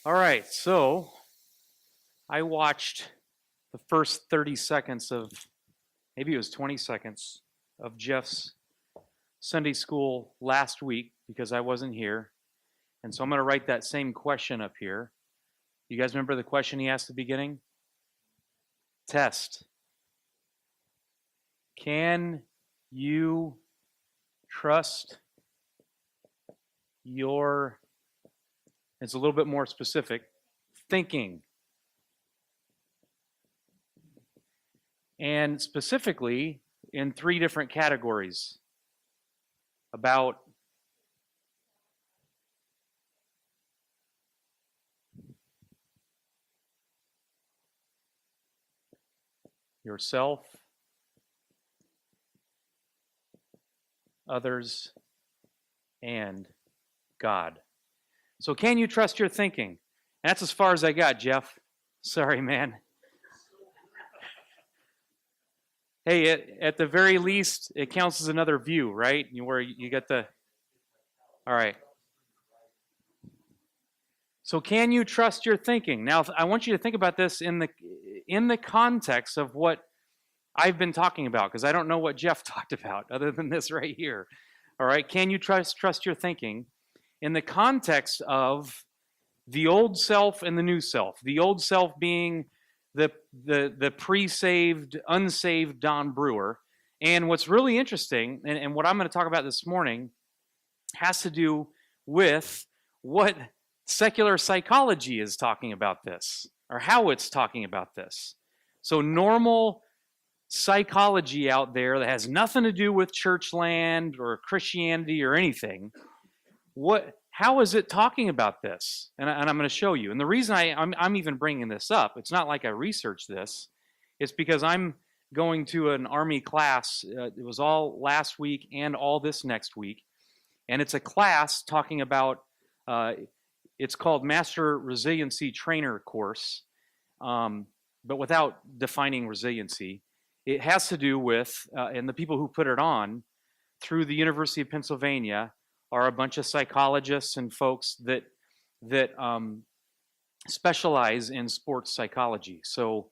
All right, so I watched the first 30 seconds of, maybe it was 20 seconds, of Jeff's Sunday school last week because I wasn't here. And so I'm going to write that same question up here. You guys remember the question he asked at the beginning? Test. Can you trust your, it's a little bit more specific, thinking? And specifically in three different categories about yourself, others, and God. So can you trust your thinking? And that's as far as I got, Jeff. Sorry, man. Hey, at the very least, it counts as another view, right? Where you get the, all right. So can you trust your thinking? Now, I want you to think about this in the context of what I've been talking about, because I don't know what Jeff talked about other than this right here. All right, can you trust your thinking in the context of the old self and the new self? The old self being the pre-saved, unsaved Don Brewer. And what's really interesting, and what I'm going to talk about this morning, has to do with what secular psychology is talking about this, or how it's talking about this. So normal psychology out there that has nothing to do with church land or Christianity or anything, how is it talking about this? And I'm going to show you. And the reason I'm even bringing this up, it's not like I researched this, it's because I'm going to an Army class. It was all last week and all this next week. And it's a class talking about, it's called Master Resiliency Trainer course, but without defining resiliency. It has to do with, and the people who put it on through the University of Pennsylvania are a bunch of psychologists and folks that specialize in sports psychology. So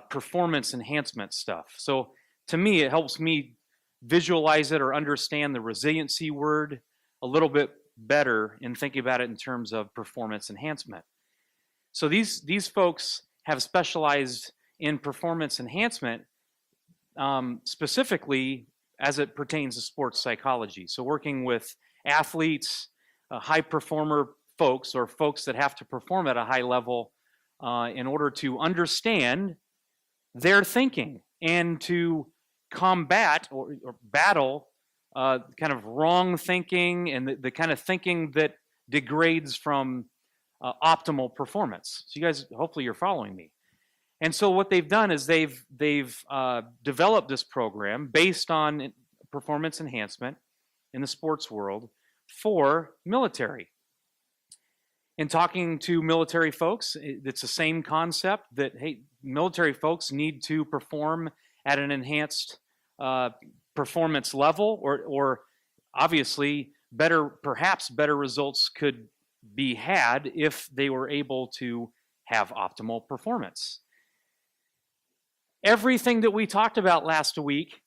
performance enhancement stuff. So to me, it helps me visualize it or understand the resiliency word a little bit better in thinking about it in terms of performance enhancement. So these folks have specialized in performance enhancement specifically as it pertains to sports psychology. So working with athletes, high performer folks, or folks that have to perform at a high level in order to understand their thinking and to combat or battle kind of wrong thinking and the kind of thinking that degrades from optimal performance. So you guys, hopefully you're following me. And so what they've done is they've developed this program based on performance enhancement in the sports world for military. In talking to military folks, it's the same concept that, hey, military folks need to perform at an enhanced performance level, or obviously perhaps better results could be had if they were able to have optimal performance. Everything that we talked about last week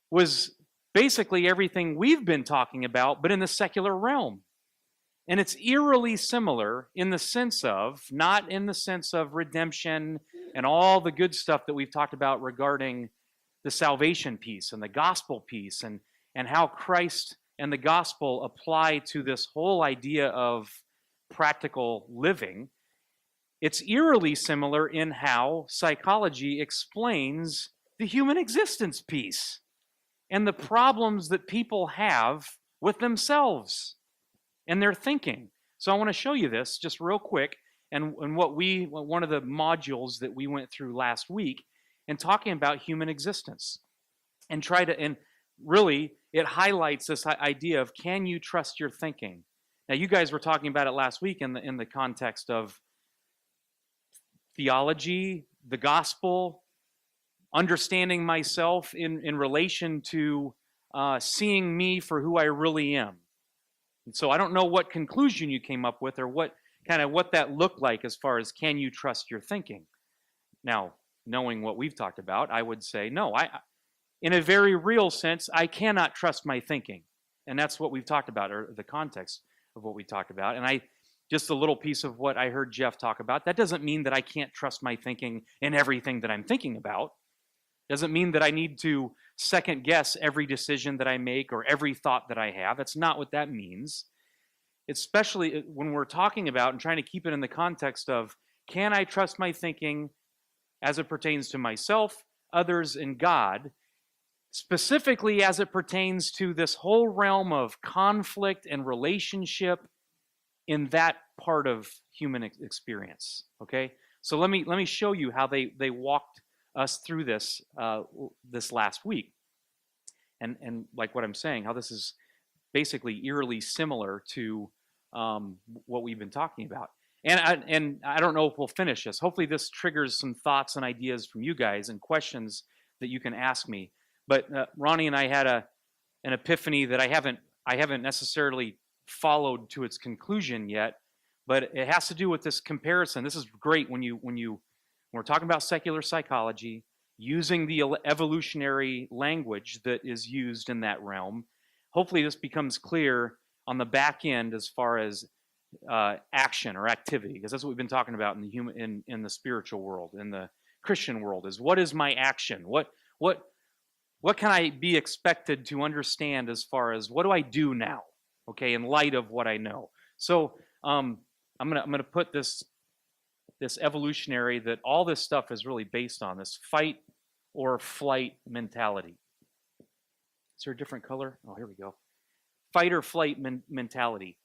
was basically everything we've been talking about, but in the secular realm. And it's eerily similar in the sense of, not in the sense of redemption and all the good stuff that we've talked about regarding the salvation piece and the gospel piece and how Christ and the gospel apply to this whole idea of practical living. It's eerily similar in how psychology explains the human existence piece and the problems that people have with themselves and their thinking. So I want to show you this just real quick and one of the modules that we went through last week in talking about human existence and really it highlights this idea of, can you trust your thinking? Now you guys were talking about it last week in the context of theology, the gospel, understanding myself in relation to seeing me for who I really am. And so I don't know what conclusion you came up with or what kind of what that looked like as far as can you trust your thinking. Now, knowing what we've talked about, I would say no. In a very real sense, I cannot trust my thinking, and that's what we've talked about, or the context of what we talked about. And just a little piece of what I heard Jeff talk about. That doesn't mean that I can't trust my thinking in everything that I'm thinking about. Doesn't mean that I need to second guess every decision that I make or every thought that I have. That's not what that means. Especially when we're talking about and trying to keep it in the context of, can I trust my thinking as it pertains to myself, others, and God, specifically as it pertains to this whole realm of conflict and relationship in that part of human experience. Okay, so let me show you how they walked us through this this last week, and like what I'm saying, how this is basically eerily similar to what we've been talking about. And I don't know if we'll finish this. Hopefully this triggers some thoughts and ideas from you guys and questions that you can ask me. But Ronnie and I had an epiphany that I haven't necessarily followed to its conclusion yet, but it has to do with this comparison. This is great when we're talking about secular psychology, using the evolutionary language that is used in that realm. Hopefully this becomes clear on the back end as far as action or activity, because that's what we've been talking about in the human, in the spiritual world, in the Christian world, is what is my action? What can I be expected to understand as far as what do I do now? Okay, in light of what I know. So I'm gonna put this evolutionary, that all this stuff is really based on, this fight or flight mentality. Is there a different color? Oh, here we go. Fight or flight mentality.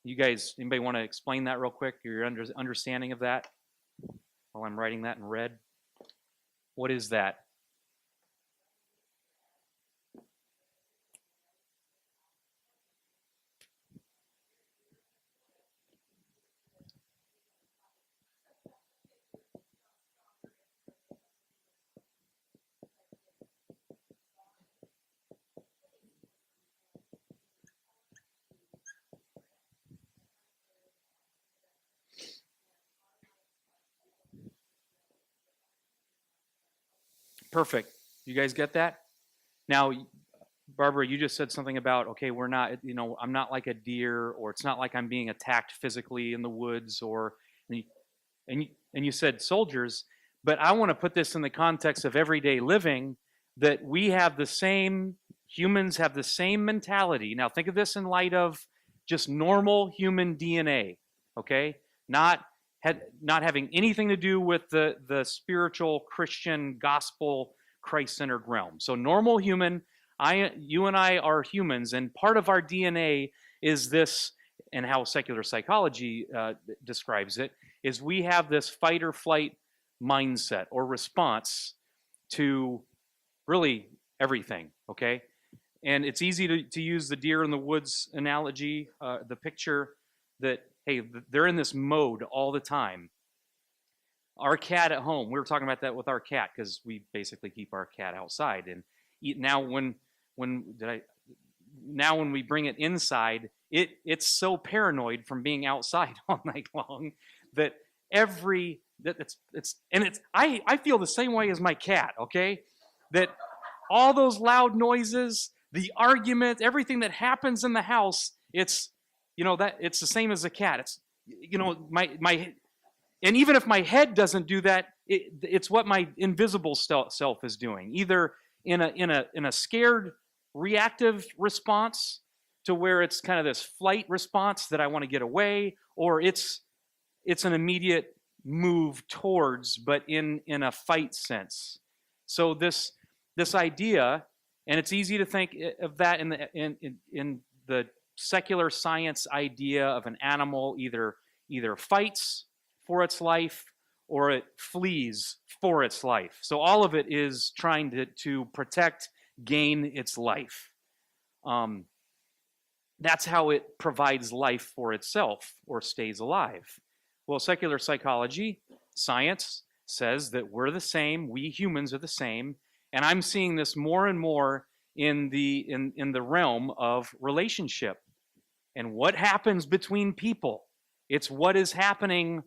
You guys, anybody want to explain that real quick? Your understanding of that while I'm writing that in red? What is that? Perfect. You guys get that? Now, Barbara, you just said something about, okay, we're not, I'm not like a deer, or it's not like I'm being attacked physically in the woods, or, and you said soldiers, but I want to put this in the context of everyday living, that humans have the same mentality. Now, think of this in light of just normal human DNA, okay? Not having anything to do with the spiritual Christian gospel Christ-centered realm. So normal human, you and I are humans, and part of our DNA is this, and how secular psychology describes it, is we have this fight or flight mindset or response to really everything, okay? And it's easy to use the deer in the woods analogy, the picture that, hey, they're in this mode all the time. Our cat at home, we were talking about that with our cat, because we basically keep our cat outside. And now when we bring it inside, it's so paranoid from being outside all night long that I feel the same way as my cat, okay? That all those loud noises, the argument, everything that happens in the house, it's the same as a cat. It's my and even if my head doesn't do that, it's what my invisible self is doing, either in a scared reactive response, to where it's kind of this flight response that I want to get away, or it's an immediate move towards, but in a fight sense. So this idea, and it's easy to think of that in the secular science idea of an animal either fights for its life or it flees for its life. So all of it is trying to protect, gain its life. That's how it provides life for itself or stays alive. Well, secular psychology, science, says that we're the same, we humans are the same, and I'm seeing this more and more in the realm of relationship. And what happens between people? It's what is happening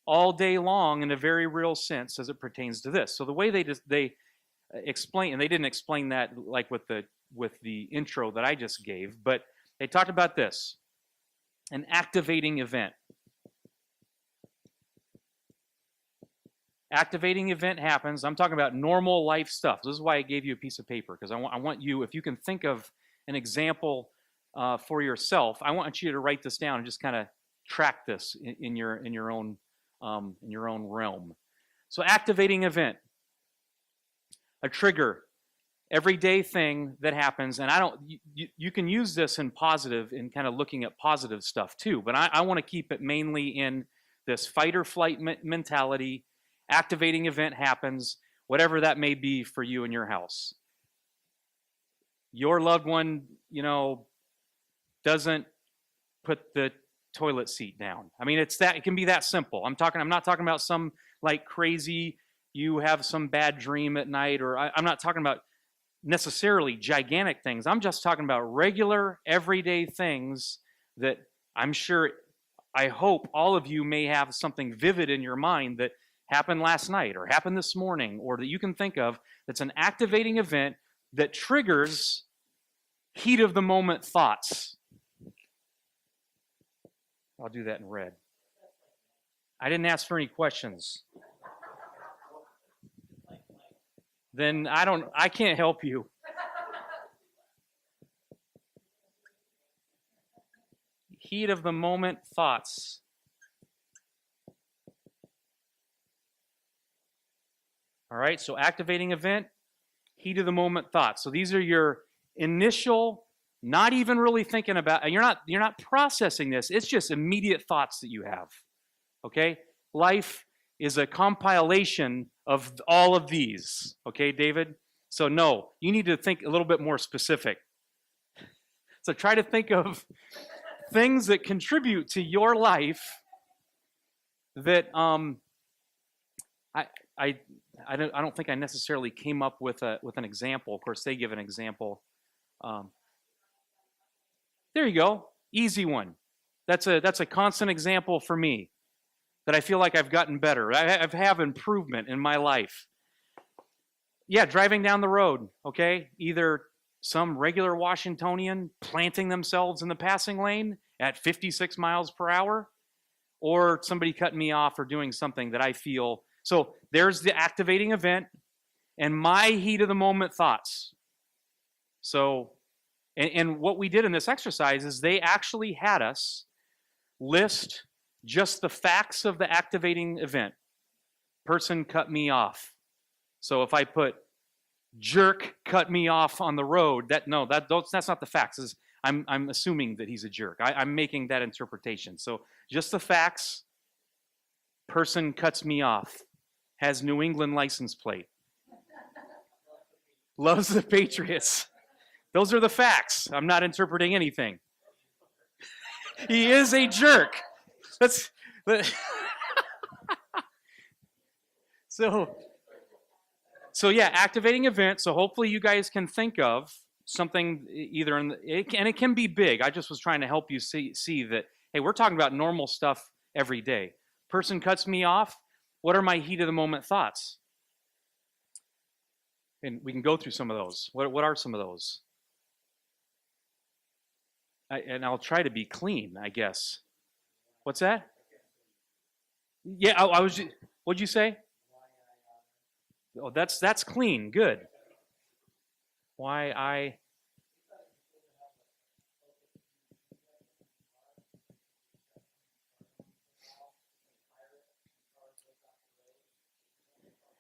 all day long in a very real sense as it pertains to this. So the way they explain, and they didn't explain that like with the intro that I just gave, but they talked about this: an activating event. Activating event happens. I'm talking about normal life stuff. This is why I gave you a piece of paper, because I want you, if you can think of an example for yourself, I want you to write this down and just kind of track this in your own realm. So, activating event, a trigger, everyday thing that happens, and you can use this in positive, in kind of looking at positive stuff too, but I want to keep it mainly in this fight or flight mentality. Activating event happens, whatever that may be for you in your house. Your loved one, doesn't put the toilet seat down. I mean, it can be that simple. I'm not talking about some like crazy, you have some bad dream at night, or I'm not talking about necessarily gigantic things. I'm just talking about regular, everyday things that I hope all of you may have something vivid in your mind that happened last night or happened this morning, or that you can think of that's an activating event that triggers heat of the moment thoughts. I'll do that in red. I didn't ask for any questions. Then I can't help you. Heat of the moment thoughts. All right, so activating event, heat of the moment thoughts. So these are your initial, not even really thinking about, and you're not processing this. It's just immediate thoughts that you have. Okay? Life is a compilation of all of these. Okay, David? So no, you need to think a little bit more specific. So try to think of things that contribute to your life that I don't think I necessarily came up with an example. Of course, they give an example. There you go, easy one. That's a constant example for me that I feel like I've gotten better. I have improvement in my life. Yeah, driving down the road. Okay, either some regular Washingtonian planting themselves in the passing lane at 56 miles per hour, or somebody cutting me off or doing something that I feel. So there's the activating event and my heat of the moment thoughts. So, and what we did in this exercise is they actually had us list just the facts of the activating event. Person cut me off. So if I put jerk cut me off on the road, that's not the facts. I'm assuming that he's a jerk. I'm making that interpretation. So just the facts. Person cuts me off. Has New England license plate. Loves the Patriots. Those are the facts. I'm not interpreting anything. He is a jerk. So yeah, activating event. So hopefully you guys can think of something either and it can be big. I just was trying to help you see that, hey, we're talking about normal stuff every day. Person cuts me off. What are my heat of the moment thoughts? And we can go through some of those. What are some of those? And I'll try to be clean, I guess. What's that? Yeah, what'd you say? Oh, that's clean. Good. Why I...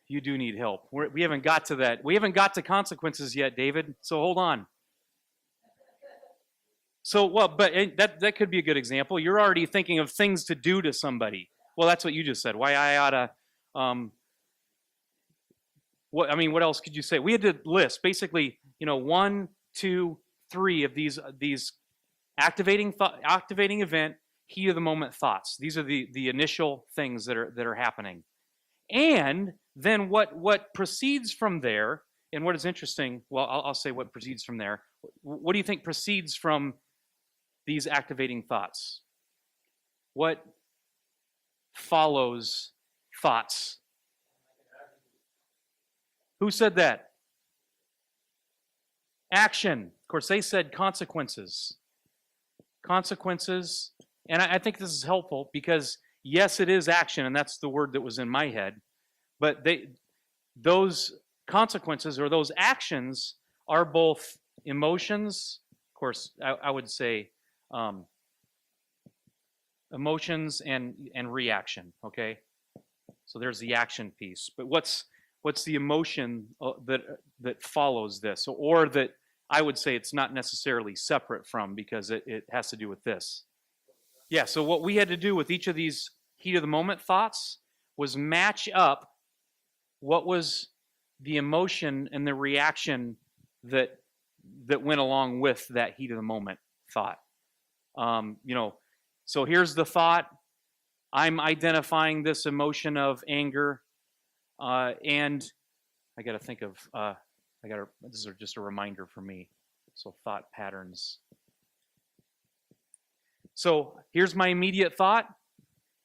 You do need help. We haven't got to that. We haven't got to consequences yet, David. So hold on. So, but that could be a good example. You're already thinking of things to do to somebody. Well, that's what you just said. Why I oughta. What else could you say? We had to list basically, 1, 2, 3 of these activating event, heat of the moment thoughts. These are the initial things that are happening. And then what proceeds from there, and what is interesting, well, I'll say what proceeds from there. What do you think proceeds from these activating thoughts? What follows thoughts? Who said that? Action. Of course, they said consequences. Consequences. And I think this is helpful because, yes, it is action, and that's the word that was in my head. But those consequences or those actions are both emotions. Of course, I would say emotions and reaction. Okay, so there's the action piece. But what's the emotion that follows this, or that I would say it's not necessarily separate from, because it has to do with this. Yeah. So what we had to do with each of these heat of the moment thoughts was match up what was the emotion and the reaction that went along with that heat of the moment thought. So here's the thought. I'm identifying this emotion of anger, and I got to think of, this is just a reminder for me. So thought patterns. So here's my immediate thought,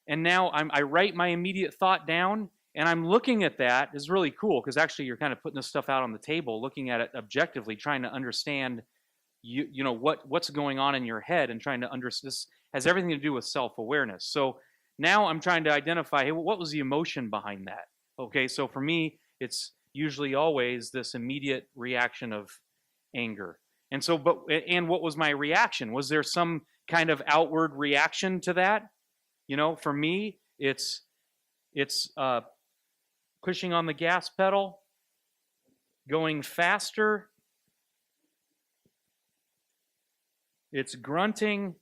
and now I write my immediate thought down, and I'm looking at that. It's really cool because actually you're kind of putting this stuff out on the table, looking at it objectively, trying to understand what's going on in your head, and trying to understand. This has everything to do with self-awareness. So now I'm trying to identify, hey, what was the emotion behind that? Okay, so for me, it's usually always this immediate reaction of anger. And so, and what was my reaction? Was there some kind of outward reaction to that? For me, it's pushing on the gas pedal, going faster. It's grunting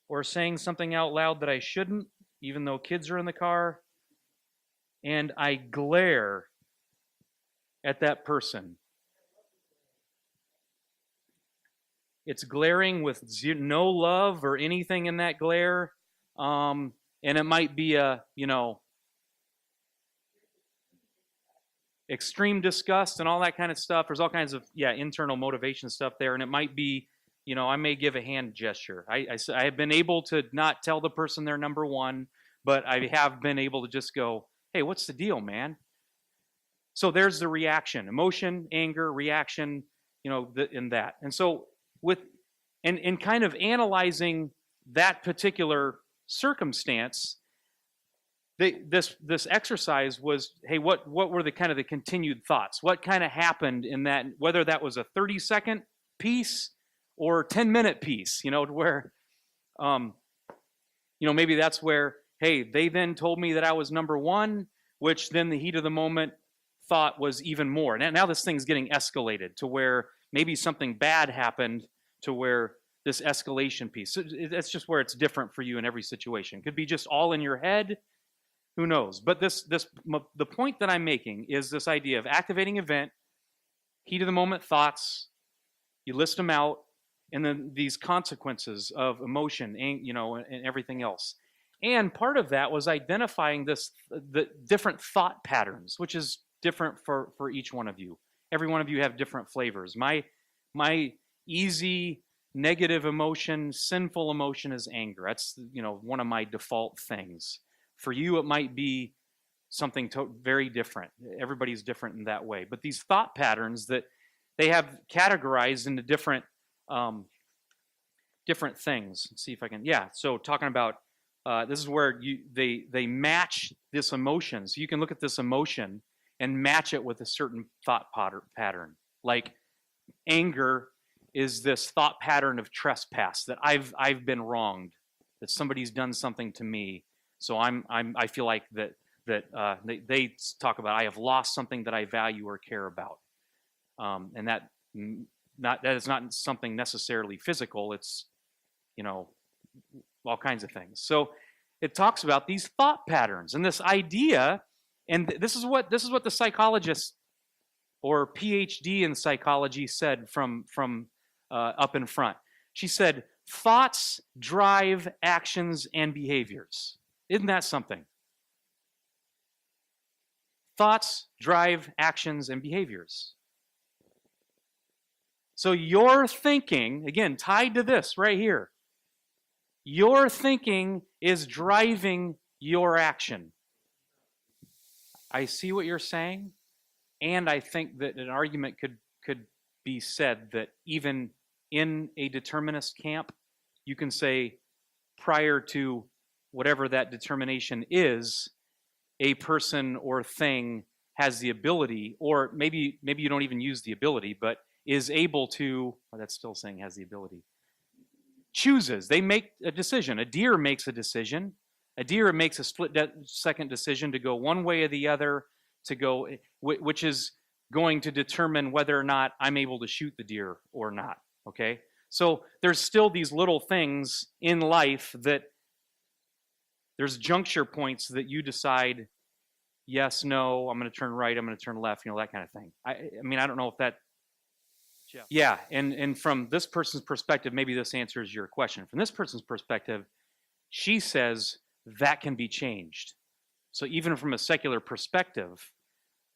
or saying something out loud that I shouldn't, even though kids are in the car. And I glare at that person. It's glaring with no love or anything in that glare. And it might be extreme disgust and all that kind of stuff. There's all kinds of, internal motivation stuff there. And it might be, I may give a hand gesture. I have been able to not tell the person they're number one, but I have been able to just go, hey, what's the deal, man? So there's the reaction, emotion, anger, reaction, in that. And so in kind of analyzing that particular circumstance, this exercise was, hey, what were the kind of the continued thoughts? What kind of happened in that, whether that was a 30-second piece or 10-minute piece, where, maybe that's where, hey, they then told me that I was number one, which then the heat of the moment thought was even more. Now this thing's getting escalated to where maybe something bad happened, to where this escalation piece. So that's just where it's different for you in every situation. Could be just all in your head. Who knows? But the point that I'm making is this idea of activating event, heat of the moment thoughts. You list them out, and then these consequences of emotion, and everything else. And part of that was identifying the different thought patterns, which is different for each one of you. Every one of you have different flavors. My easy negative emotion, sinful emotion is anger. That's one of my default things. For you, it might be something very different. Everybody's different in that way. But these thought patterns that they have categorized into different things. Let's see if I can. Yeah. So talking about this is where they match this emotion. So you can look at this emotion and match it with a certain thought pattern. Like anger is this thought pattern of trespass, that I've been wronged, that somebody's done something to me. So I feel like that they talk about, I have lost something that I value or care about, and that is not something necessarily physical. It's all kinds of things. So it talks about these thought patterns and this idea, and this is what the psychologist or PhD in psychology said from up in front. She said, thoughts drive actions and behaviors. Isn't that something? Thoughts drive actions and behaviors. So your thinking, again, tied to this right here, Your thinking is driving your action. I see what you're saying, and I think that an argument could be said that even in a determinist camp, you can say prior to whatever that determination is, a person or thing has the ability, or maybe you don't even use the ability, but is able to, oh, that's still saying has the ability, chooses. They make a decision. A deer makes a decision. A deer makes a split-second decision to go one way or the other, to go, which is going to determine whether or not I'm able to shoot the deer or not, okay? So there's still these little things in life that there's juncture points that you decide, yes, no, I'm going to turn right, I'm going to turn left, that kind of thing. I mean, I don't know if that, yeah, and from this person's perspective, maybe this answers your question. From this person's perspective, she says that can be changed. So even from a secular perspective,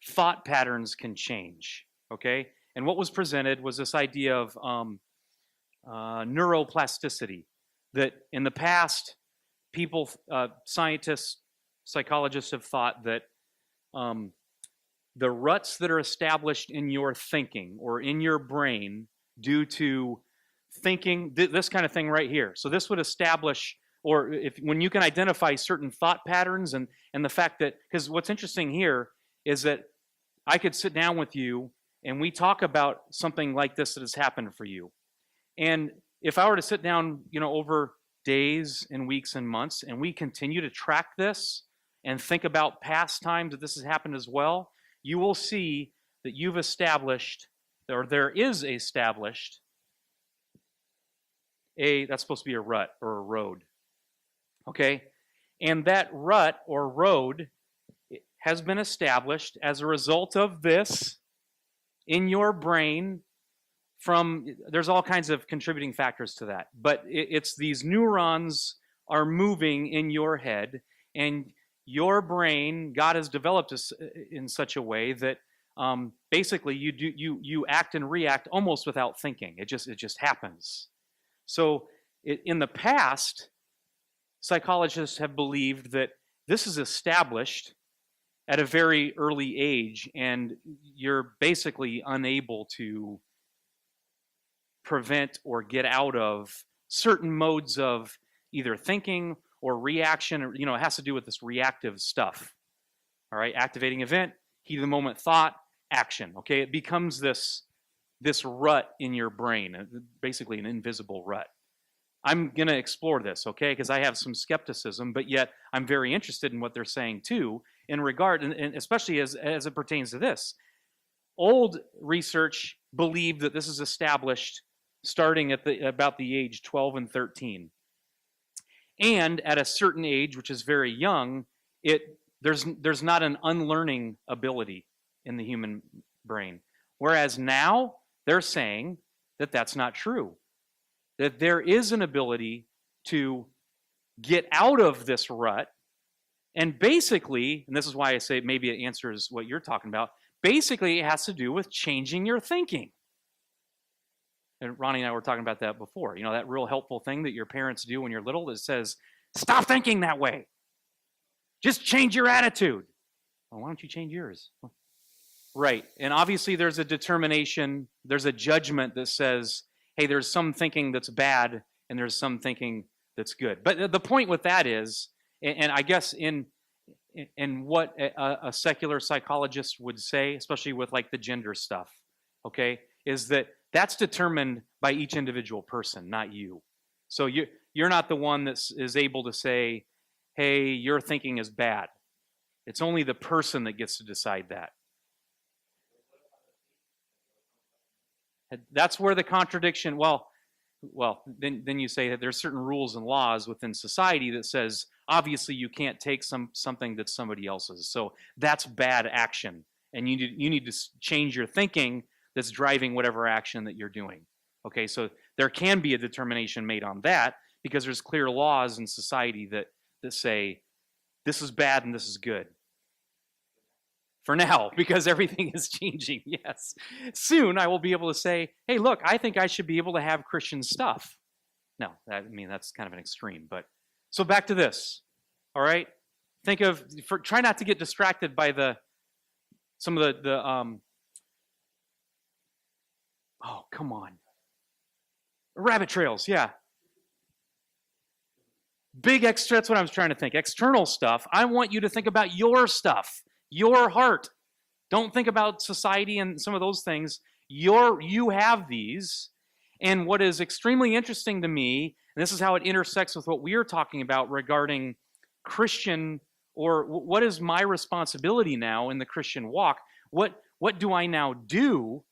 thought patterns can change, okay? And what was presented was this idea of neuroplasticity, that in the past, people, scientists, psychologists have thought that the ruts that are established in your thinking or in your brain due to thinking, this kind of thing right here. So this would establish, or when you can identify certain thought patterns and the fact that, because what's interesting here is that I could sit down with you and we talk about something like this that has happened for you. And if I were to sit down, over days and weeks and months, and we continue to track this and think about past times that this has happened as well, you will see that you've established, or there is established, that's supposed to be a rut or a road, okay? And that rut or road has been established as a result of this in your brain. There's all kinds of contributing factors to that, but it's these neurons are moving in your head, and your brain, God has developed us in such a way that basically you act and react almost without thinking. It just happens. So in the past, psychologists have believed that this is established at a very early age, and you're basically unable to prevent or get out of certain modes of either thinking or reaction, or, it has to do with this reactive stuff. All right, activating event, heat of the moment thought, action. Okay, it becomes this rut in your brain, basically an invisible rut. I'm going to explore this, okay, because I have some skepticism, but yet I'm very interested in what they're saying too, in regard, and especially as it pertains to this. Old research believed that this is established starting at about the age 12 and 13. And at a certain age, which is very young, there's not an unlearning ability in the human brain. Whereas now, they're saying that that's not true. That there is an ability to get out of this rut, and basically, and this is why I say maybe it answers what you're talking about, basically it has to do with changing your thinking. And Ronnie and I were talking about that before. That real helpful thing that your parents do when you're little that says, stop thinking that way. Just change your attitude. Well, why don't you change yours? Right. And obviously there's a determination, there's a judgment that says, hey, there's some thinking that's bad and there's some thinking that's good. But the point with that is, and I guess in what a secular psychologist would say, especially with like the gender stuff, okay, is that that's determined by each individual person, not you. So you're not the one that is able to say, hey, your thinking is bad. It's only the person that gets to decide that. That's where the contradiction, well, then you say that there's certain rules and laws within society that says, obviously you can't take something that's somebody else's. So that's bad action. And you need to change your thinking that's driving whatever action that you're doing. Okay, so there can be a determination made on that because there's clear laws in society that say this is bad and this is good. For now, because everything is changing, yes. Soon I will be able to say, hey, look, I think I should be able to have Christian stuff. No, that's kind of an extreme. But so back to this. All right, try not to get distracted by some of the oh, come on, rabbit trails. Yeah, that's what I was trying to think. External stuff. I want you to think about your stuff, your heart. Don't think about society and some of those things. You have these. And what is extremely interesting to me, and this is how it intersects with what we are talking about regarding Christian, or what is my responsibility now in the Christian walk? What do I now do?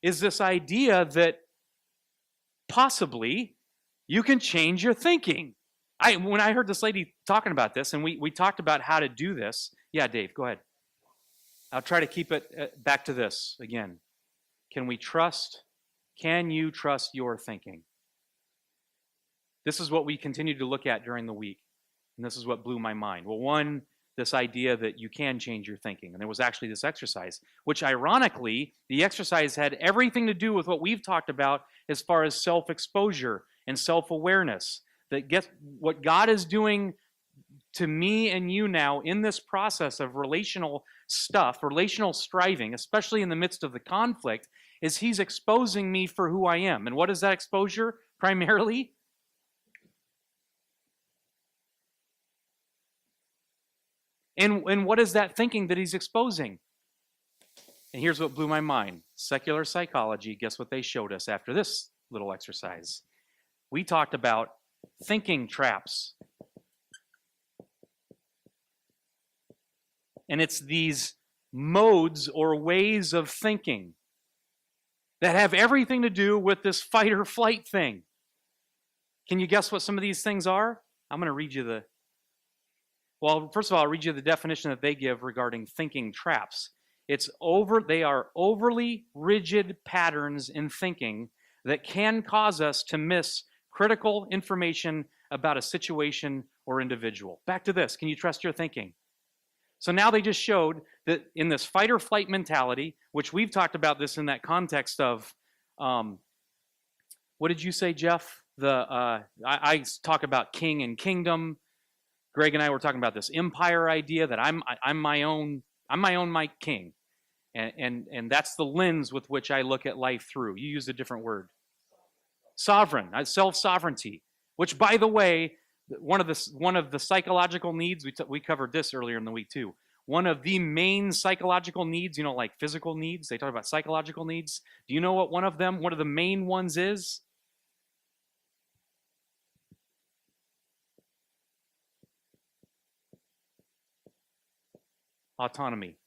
Is this idea that possibly you can change your thinking. When I heard this lady talking about this, and we talked about how to do this. Yeah, Dave, go ahead. I'll try to keep it back to this again. Can you trust your thinking? This is what we continued to look at during the week, and this is what blew my mind. Well, one, this idea that you can change your thinking, and there was actually this exercise, which ironically, the exercise had everything to do with what we've talked about as far as self-exposure and self-awareness. That what God is doing to me and you now in this process of relational stuff, relational striving, especially in the midst of the conflict, is He's exposing me for who I am. And what is that exposure primarily? And what is that thinking that He's exposing? And here's what blew my mind. Secular psychology, guess what they showed us after this little exercise? We talked about thinking traps. And it's these modes or ways of thinking that have everything to do with this fight or flight thing. Can you guess what some of these things are? I'm going to read you well, first of all, I'll read you the definition that they give regarding thinking traps. They are overly rigid patterns in thinking that can cause us to miss critical information about a situation or individual. Back to this. Can you trust your thinking? So now they just showed that in this fight or flight mentality, which we've talked about this in that context of, what did you say, Jeff? I talk about king and kingdom. Greg and I were talking about this empire idea that I'm my own king, and that's the lens with which I look at life through. You used a different word. Sovereign, self-sovereignty, which, by the way, one of the psychological needs, we covered this earlier in the week too. One of the main psychological needs, like physical needs, they talk about psychological needs. Do you know what one of the main ones is? Autonomy.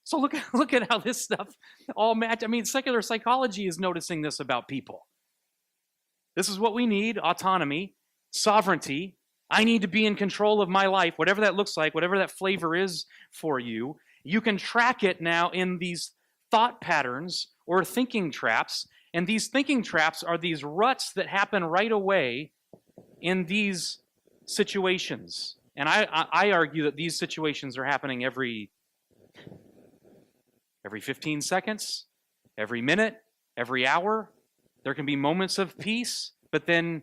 So look at how this stuff all match. I mean, secular psychology is noticing this about people. This is what we need: autonomy, sovereignty. I need to be in control of my life, whatever that looks like, whatever that flavor is for you. You can track it now in these thought patterns or thinking traps. And these thinking traps are these ruts that happen right away in these situations. And I argue that these situations are happening every 15 seconds, every minute, every hour. There can be moments of peace, but then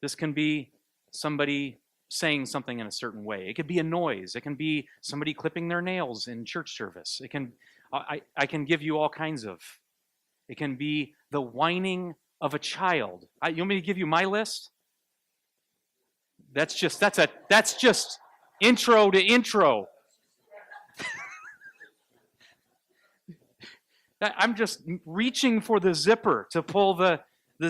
this can be somebody saying something in a certain way. It could be a noise. It can be somebody clipping their nails in church service. I can give you all kinds of. It can be the whining of a child. You want me to give you my list? That's just intro to intro. I'm just reaching for the zipper to pull the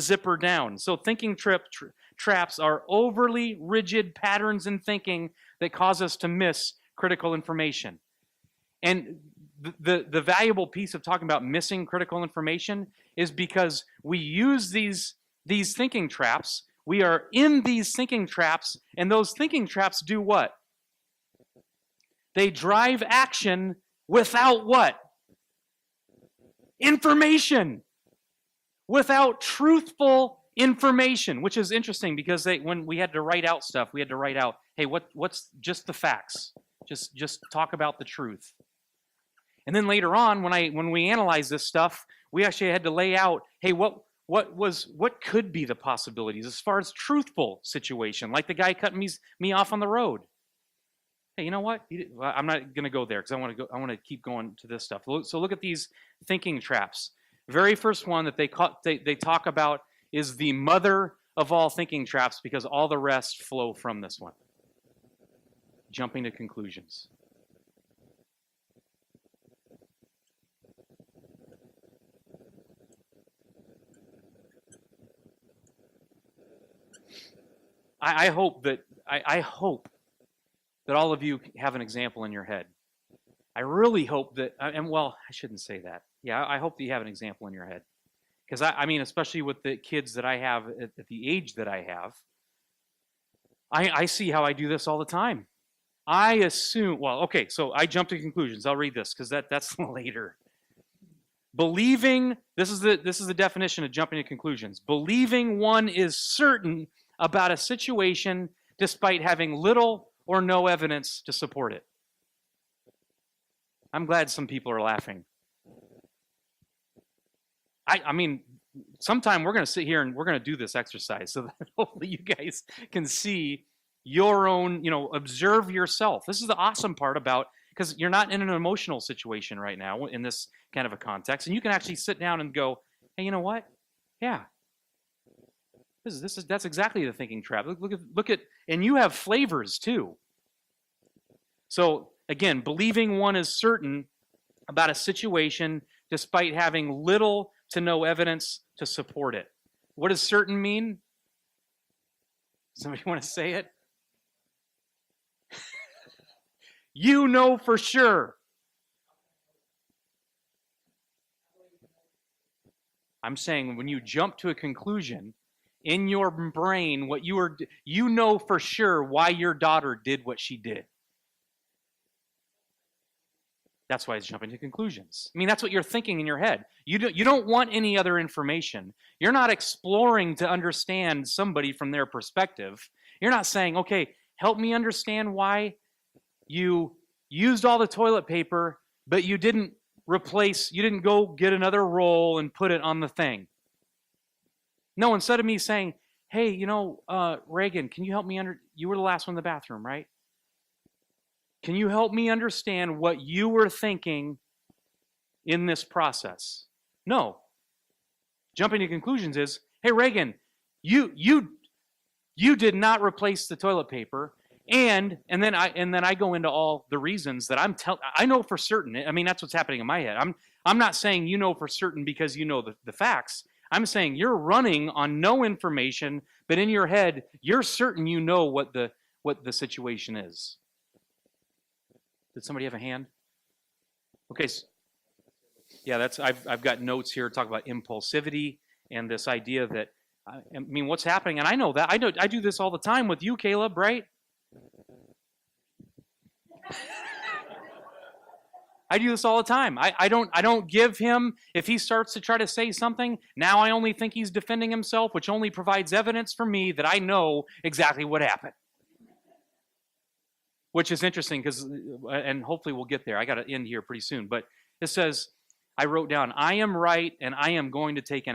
zipper down. So thinking traps are overly rigid patterns in thinking that cause us to miss critical information. And the valuable piece of talking about missing critical information is because we use these thinking traps. We are in these thinking traps, and those thinking traps do what? They drive action without what? Information. Without truthful information, which is interesting because when we had to write out stuff, we had to write out, hey, what's just the facts? Just talk about the truth. And then later on, when we analyze this stuff, We actually had to lay out, hey, what could be the possibilities as far as truthful situation, like the guy cutting me off on the road. Hey, you know what? I'm not going to go there because I want to keep going to this stuff. So look at these thinking traps. Very first one that they talk about is the mother of all thinking traps, because all the rest flow from this one. Jumping to conclusions. I hope that all of you have an example in your head. I really hope that, and well, I shouldn't say that. Yeah, I hope that you have an example in your head. Because I mean, especially with the kids that I have at the age that I have, I see how I do this all the time. I assume, well, okay, so I jump to conclusions. I'll read this because that's later. Believing, this is the definition of jumping to conclusions. Believing one is certain about a situation despite having little or no evidence to support it. I'm glad some people are laughing. I mean, sometime we're going to sit here and we're going to do this exercise so that hopefully you guys can see your own, observe yourself. This is the awesome part about, because you're not in an emotional situation right now in this kind of a context, and you can actually sit down and go, hey, you know what? Yeah. That's exactly the thinking trap. Look at, and you have flavors too. So again, believing one is certain about a situation despite having little to no evidence to support it. What does certain mean? Somebody want to say it? You know for sure. I'm saying when you jump to a conclusion in your brain, you know for sure why your daughter did what she did. That's why it's jumping to conclusions. I mean, that's what you're thinking in your head. You don't want any other information. You're not exploring to understand somebody from their perspective. You're not saying, okay, help me understand why you used all the toilet paper, but you didn't go get another roll and put it on the thing. No, instead of me saying, hey, Reagan, can you help me you were the last one in the bathroom, right? Can you help me understand what you were thinking in this process? No. Jumping to conclusions is, hey, Reagan, you did not replace the toilet paper, and then I go into all the reasons that I know for certain. I mean, that's what's happening in my head. I'm not saying you know for certain because you know the facts. I'm saying you're running on no information, but in your head, you're certain you know what the situation is. Did somebody have a hand? Okay. Yeah, I've got notes here talk about impulsivity and this idea that, I mean, what's happening, and I know that. I do this all the time with you, Caleb, right? I do this all the time. I don't give him, if he starts to try to say something, now I only think he's defending himself, which only provides evidence for me that I know exactly what happened. Which is interesting because, and hopefully we'll get there. I got to end here pretty soon. But it says, I wrote down, I am right and I am going to take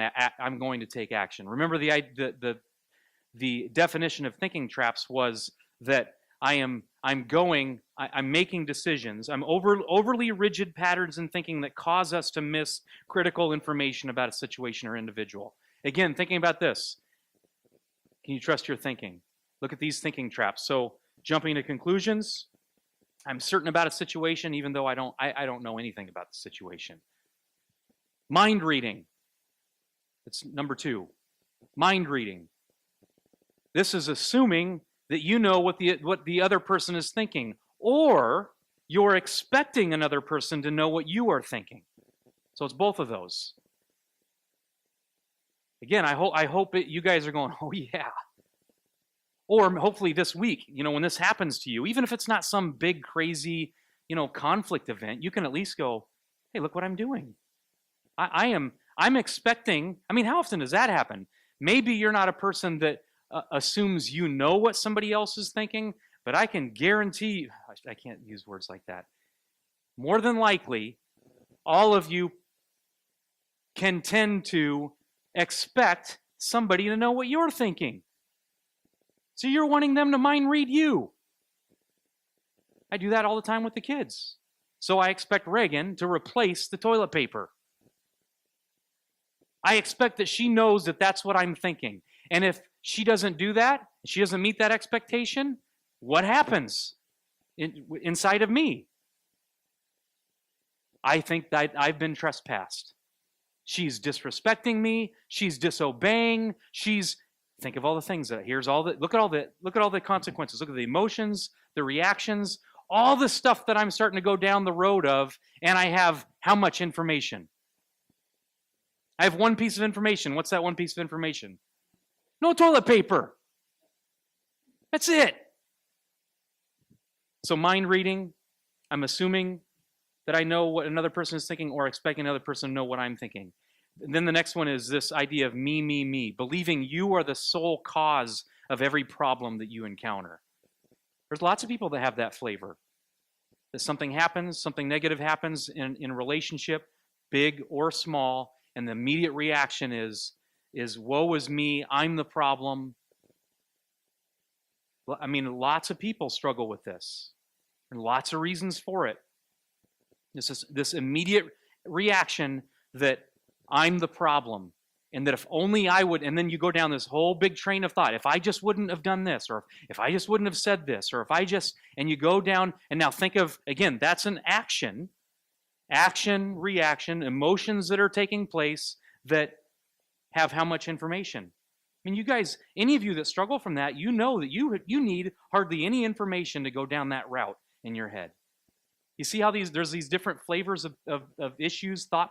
action. Remember the definition of thinking traps was that I'm making decisions. I'm overly rigid patterns in thinking that cause us to miss critical information about a situation or individual. Again, thinking about this. Can you trust your thinking? Look at these thinking traps. So jumping to conclusions. I'm certain about a situation even though I don't know anything about the situation. Mind reading. It's number 2. Mind reading. This is assuming that you know what the other person is thinking, or you're expecting another person to know what you are thinking. So it's both of those. Again, I hope you guys are going, oh yeah. Or hopefully this week, when this happens to you, even if it's not some big, crazy, conflict event, you can at least go, hey, look what I'm doing. I'm expecting, I mean, how often does that happen? Maybe you're not a person that assumes you know what somebody else is thinking, but I can guarantee, I can't use words like that. More than likely, all of you can tend to expect somebody to know what you're thinking. So you're wanting them to mind read you. I do that all the time with the kids. So I expect Reagan to replace the toilet paper. I expect that she knows that that's what I'm thinking. And if she doesn't do that, she doesn't meet that expectation, what happens inside of me? I think that I've been trespassed. She's disrespecting me. She's disobeying. Think of all the things that look at all the consequences. Look at the emotions, the reactions, all the stuff that I'm starting to go down the road of, and I have how much information? I have one piece of information. What's that one piece of information? No toilet paper. That's it. So mind reading, I'm assuming that I know what another person is thinking or expecting another person to know what I'm thinking. And then the next one is this idea of me, believing you are the sole cause of every problem that you encounter. There's lots of people that have that flavor. That something happens, something negative happens in a relationship, big or small, and the immediate reaction is woe is me, I'm the problem. I mean, lots of people struggle with this, and lots of reasons for it. This immediate reaction that I'm the problem, and that if only I would, and then you go down this whole big train of thought. If I just wouldn't have done this, or if I just wouldn't have said this, or if I just, and you go down, and now think of, again, that's an action, reaction, emotions that are taking place that have how much information? I mean, you guys, any of you that struggle from that, you know that you need hardly any information to go down that route in your head. You see how there's these different flavors of issues, thought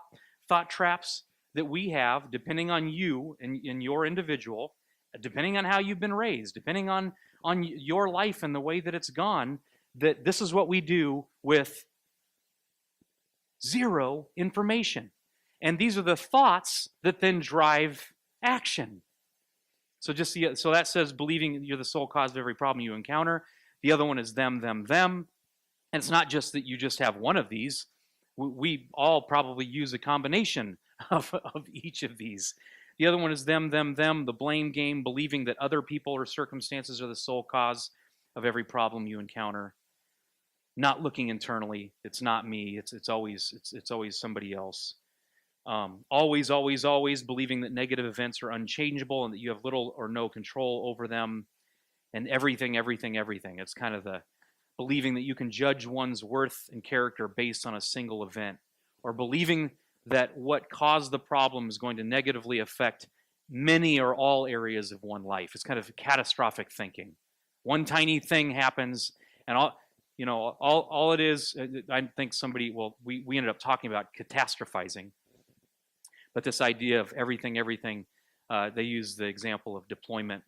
traps that we have, depending on you and your individual, depending on how you've been raised, depending on your life and the way that it's gone, that this is what we do with zero information. And these are the thoughts that then drive action. So so that says believing you're the sole cause of every problem you encounter. The other one is them. And it's not just that you just have one of these. We all probably use a combination of each of these. The other one is them, the blame game, believing that other people or circumstances are the sole cause of every problem you encounter. Not looking internally. It's not me. It's always somebody else. Always believing that negative events are unchangeable and that you have little or no control over them. And everything. It's kind of the believing that you can judge one's worth and character based on a single event, or believing that what caused the problem is going to negatively affect many or all areas of one life. It's kind of catastrophic thinking. One tiny thing happens, and all it is, I think we ended up talking about catastrophizing, but this idea of everything, they use the example of deployment,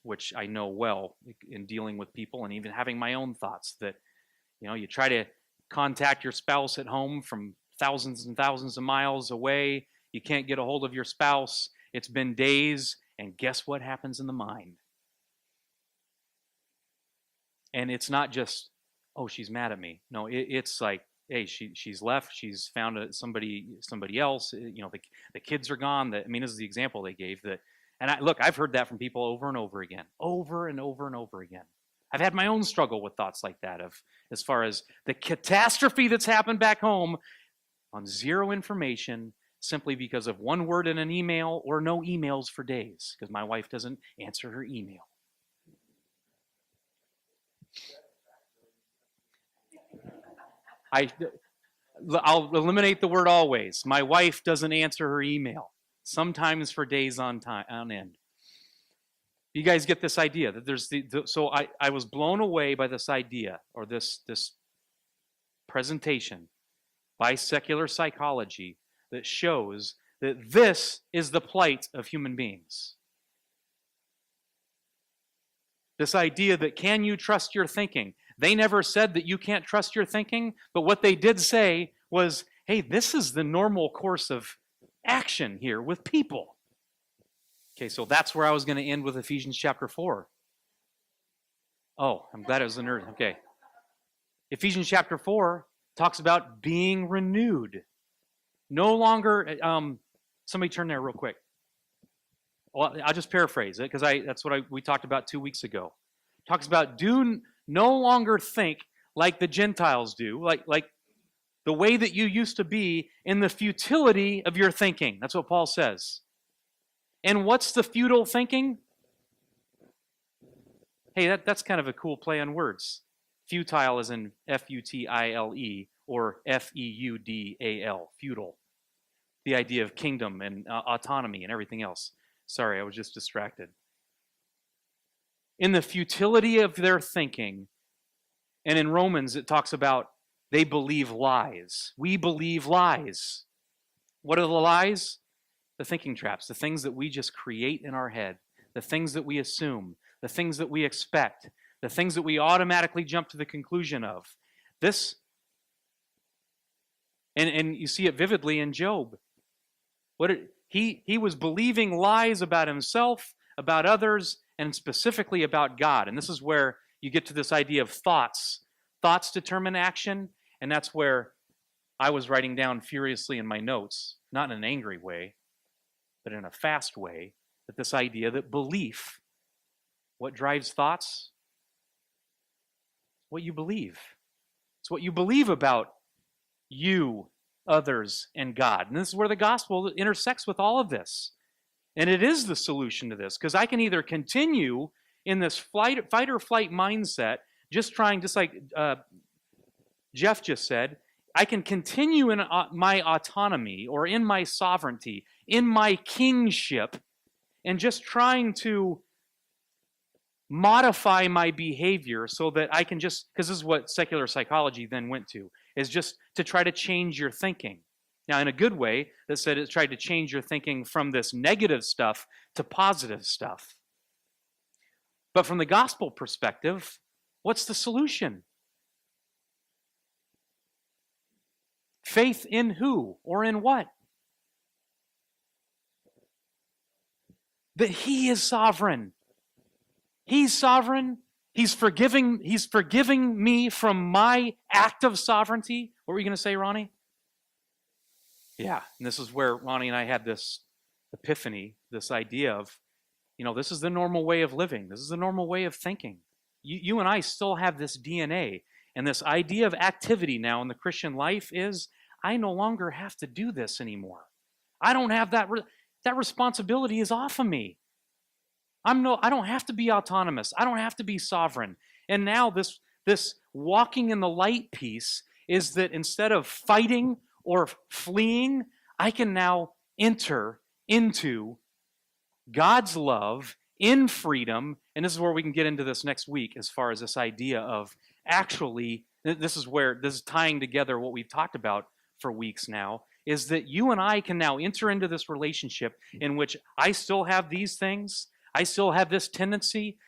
which I know well in dealing with people and even having my own thoughts that, you try to contact your spouse at home from thousands and thousands of miles away. You can't get a hold of your spouse. It's been days, and guess what happens in the mind? And it's not just, oh, she's mad at me. No, it's like, hey, she's left. She's found somebody else. The kids are gone. This is the example they gave. I've heard that from people over and over again. I've had my own struggle with thoughts like that as far as the catastrophe that's happened back home on zero information simply because of one word in an email or no emails for days because my wife doesn't answer her email. I'll eliminate the word always. My wife doesn't answer her email, sometimes for days on end. You guys get this idea that there's so I was blown away by this idea or this presentation by secular psychology that shows that this is the plight of human beings. This idea that can you trust your thinking? They never said that you can't trust your thinking, but what they did say was, hey, this is the normal course of action here with people. Okay, so that's where I was going to end with Ephesians chapter 4. Oh, I'm glad I was a nerd. Okay. Ephesians chapter 4 talks about being renewed. No longer, Somebody turn there real quick. Well, I'll just paraphrase it because that's what we talked about 2 weeks ago. It talks about do no longer think like the Gentiles do, like the way that you used to be in the futility of your thinking. That's what Paul says. And what's the futile thinking? Hey, that's kind of a cool play on words. Futile as in F-U-T-I-L-E or F-E-U-D-A-L, futile. The idea of kingdom and autonomy and everything else. Sorry, I was just distracted. In the futility of their thinking, and in Romans it talks about they believe lies. We believe lies. What are the lies? The thinking traps, the things that we just create in our head, the things that we assume, the things that we expect, the things that we automatically jump to the conclusion of. This, and you see it vividly in Job. He was believing lies about himself, about others, and specifically about God. And this is where you get to this idea of thoughts. Thoughts determine action, and that's where I was writing down furiously in my notes, not in an angry way, but in a fast way, that this idea that belief, what drives thoughts? What you believe. It's what you believe about you, others, and God. And this is where the gospel intersects with all of this. And it is the solution to this, because I can either continue in this fight or flight mindset, just like Jeff just said, I can continue in my autonomy or in my sovereignty, in my kingship, and just trying to modify my behavior so that I can just, because this is what secular psychology then went to, is just to try to change your thinking. Now, in a good way, that said it tried to change your thinking from this negative stuff to positive stuff. But from the gospel perspective, what's the solution? Faith in who or in what? That He is sovereign. He's sovereign. He's forgiving me from my act of sovereignty. What were you going to say, Ronnie? Yeah, and this is where Ronnie and I had this epiphany, this idea of, this is the normal way of living. This is the normal way of thinking. You and I still have this DNA. And this idea of activity now in the Christian life is, I no longer have to do this anymore. I don't have that responsibility is off of me. I don't have to be autonomous. I don't have to be sovereign. And now this walking in the light piece is that instead of fighting or fleeing, I can now enter into God's love in freedom. And this is where we can get into this next week as far as this idea of actually, this is tying together what we've talked about for weeks now, is that you and I can now enter into this relationship in which I still have these things, I still have this tendency,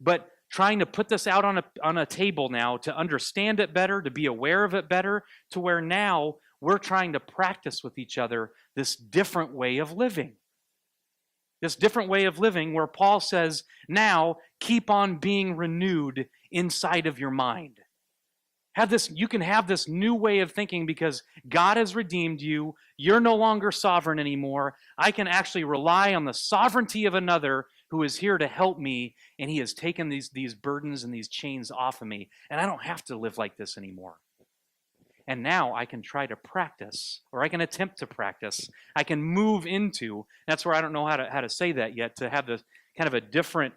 but trying to put this out on a table now to understand it better, to be aware of it better, to where now we're trying to practice with each other this different way of living. This different way of living where Paul says, now keep on being renewed inside of your mind. You can have this new way of thinking because God has redeemed you. You're no longer sovereign anymore. I can actually rely on the sovereignty of another who is here to help me, and He has taken these burdens and these chains off of me, and I don't have to live like this anymore. And now I can try to practice, or I can attempt to practice. I can move into, that's where I don't know how to say that yet, to have this kind of a different,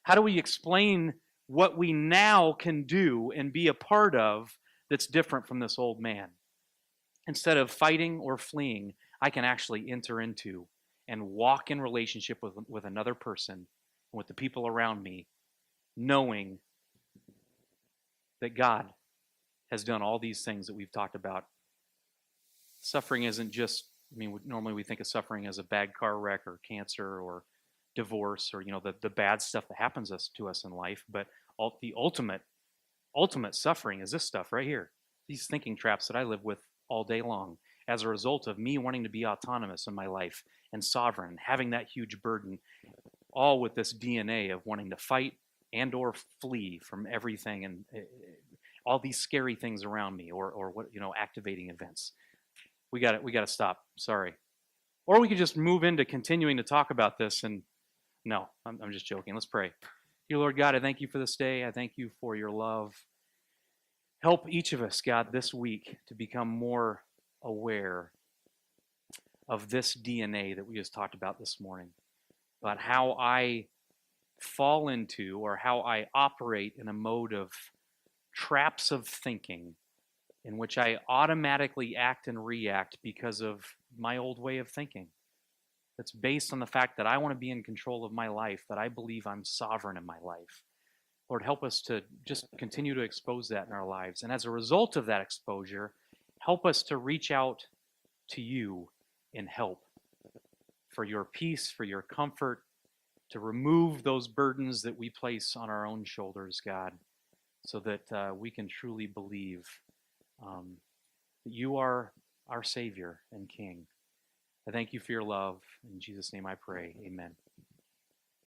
how do we explain what we now can do and be a part of that's different from this old man? Instead of fighting or fleeing, I can actually enter into and walk in relationship with another person, with the people around me, knowing that God has done all these things that we've talked about. Suffering isn't just, normally we think of suffering as a bad car wreck or cancer or divorce or, the bad stuff that happens to us in life, but the ultimate suffering is this stuff right here. These thinking traps that I live with all day long as a result of me wanting to be autonomous in my life and sovereign, having that huge burden, all with this DNA of wanting to fight and or flee from everything and all these scary things around me or what, activating events. we got to stop. Sorry. Or we could just move into continuing to talk about this. And no, I'm just joking. Let's pray. Dear Lord God, I thank you for this day. I thank you for your love. Help each of us, God, this week to become more aware of this DNA that we just talked about this morning, about how I fall into or how I operate in a mode of traps of thinking in which I automatically act and react because of my old way of thinking. That's based on the fact that I want to be in control of my life, that I believe I'm sovereign in my life. Lord, help us to just continue to expose that in our lives. And as a result of that exposure, help us to reach out to you in help for your peace, for your comfort, to remove those burdens that we place on our own shoulders, God, so that we can truly believe that you are our Savior and King. I thank you for your love. In Jesus' name I pray. Amen.